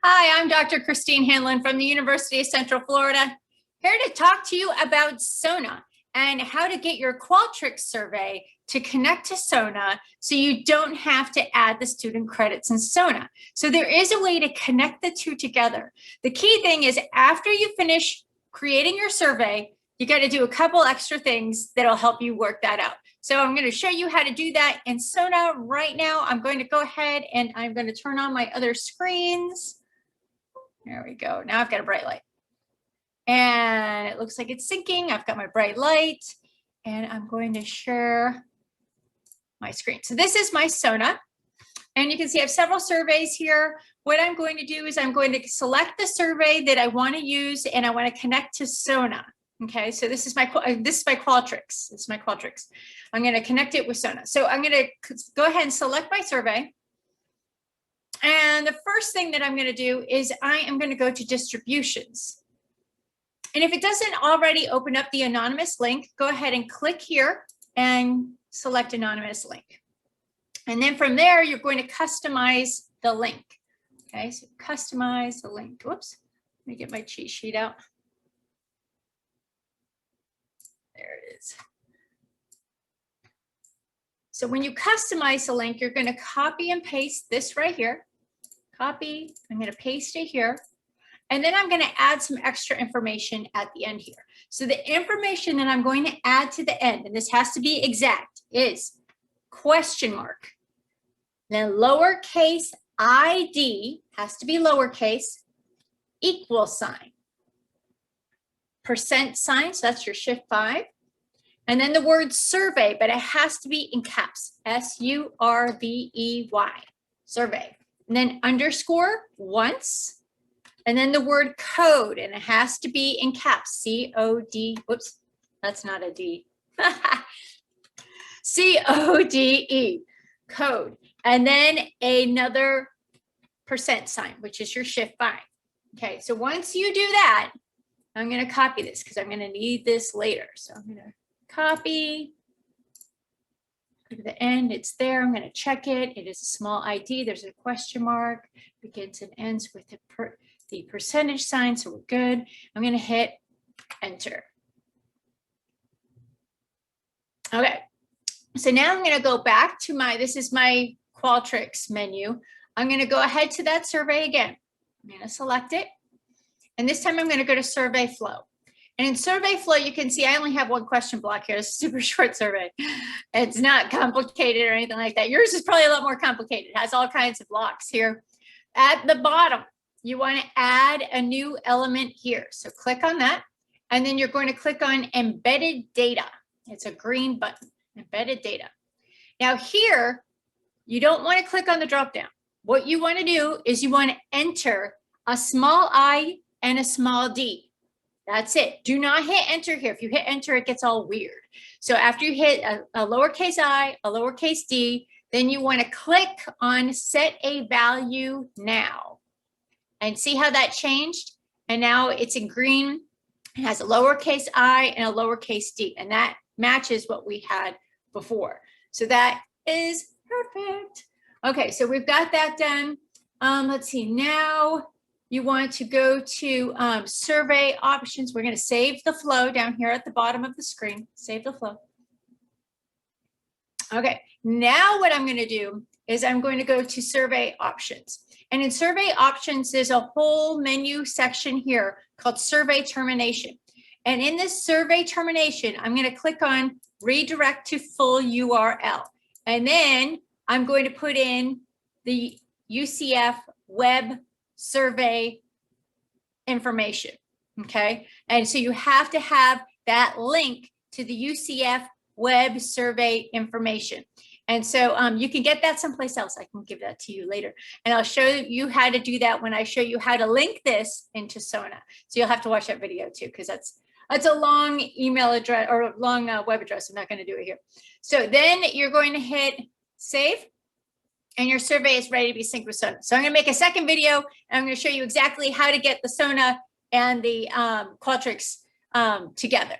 Hi, I'm Dr. Christine Hanlon from the University of Central Florida, here to talk to you about SONA and how to get your Qualtrics survey to connect to SONA so you don't have to add the student credits in SONA. So there is a way to connect the two together. The key thing is after you finish creating your survey, you got to do a couple extra things that'll help you work that out. So I'm going to show you how to do that in SONA right now. I'm going to go ahead and I'm going to turn on my other screens. There we go. Now I've got a bright light. And it looks like it's syncing. I've got my bright light and I'm going to share my screen. So this is my SONA. And you can see I have several surveys here. What I'm going to do is I'm going to select the survey that I want to use and I want to connect to SONA. Okay, so this is my Qualtrics. This is my Qualtrics. I'm going to connect it with SONA. So I'm going to go ahead and select my survey. And the first thing that I'm going to do is I am going to go to distributions. And if it doesn't already open up the anonymous link, go ahead and click here and select anonymous link. And then from there, you're going to customize the link. Okay, so customize the link. Whoops, let me get my cheat sheet out. There it is. So when you customize the link, you're going to copy and paste this right here. Copy, I'm going to paste it here. And then I'm going to add some extra information at the end here. So the information that I'm going to add to the end, and this has to be exact, is question mark. Then lowercase ID has to be lowercase, equal sign, percent sign, so that's your shift 5. And then the word survey, but it has to be in caps, S-U-R-V-E-Y, survey. And then underscore once, and then the word code, and it has to be in caps, C-O-D, whoops, that's not a D, C-O-D-E, code. And then another percent sign, which is your shift 5. Okay, so once you do that, I'm going to copy this because I'm going to need this later. So I'm going to copy. Go to the end, it's there. I'm going to check it. It is a small ID. There's a question mark. Begins and ends with the percentage sign, so we're good. I'm going to hit enter. Okay, so now I'm going to go back to this is my Qualtrics menu. I'm going to go ahead to that survey again. I'm going to select it. And this time I'm going to go to survey flow. And in survey flow, you can see I only have one question block here. It's a super short survey. It's not complicated or anything like that. Yours is probably a lot more complicated. It has all kinds of blocks here. At the bottom, you want to add a new element here. So click on that. And then you're going to click on embedded data. It's a green button, embedded data. Now here, you don't want to click on the drop down. What you want to do is you want to enter a small I and a small d. That's it. Do not hit enter here. If you hit enter, it gets all weird. So after you hit a lowercase I, a lowercase d, then you want to click on set a value now. And see how that changed? And now it's in green. It has a lowercase I and a lowercase d. And that matches what we had before. So that is perfect. Okay, so we've got that done. Let's see, now you want to go to survey options. We're going to save the flow down here at the bottom of the screen. Save the flow. Okay, now what I'm going to do is I'm going to go to survey options. And in survey options, there's a whole menu section here called survey termination. And in this survey termination, I'm going to click on redirect to full URL. And then I'm going to put in the UCF web survey information, okay? And so you have to have that link to the UCF web survey information. And so you can get that someplace else. I can give that to you later. And I'll show you how to do that when I show you how to link this into SONA. So you'll have to watch that video too, because that's a long email address or long web address. I'm not going to do it here. So then you're going to hit save. And your survey is ready to be synced with SONA. So I'm going to make a second video, and I'm going to show you exactly how to get the SONA and the Qualtrics together.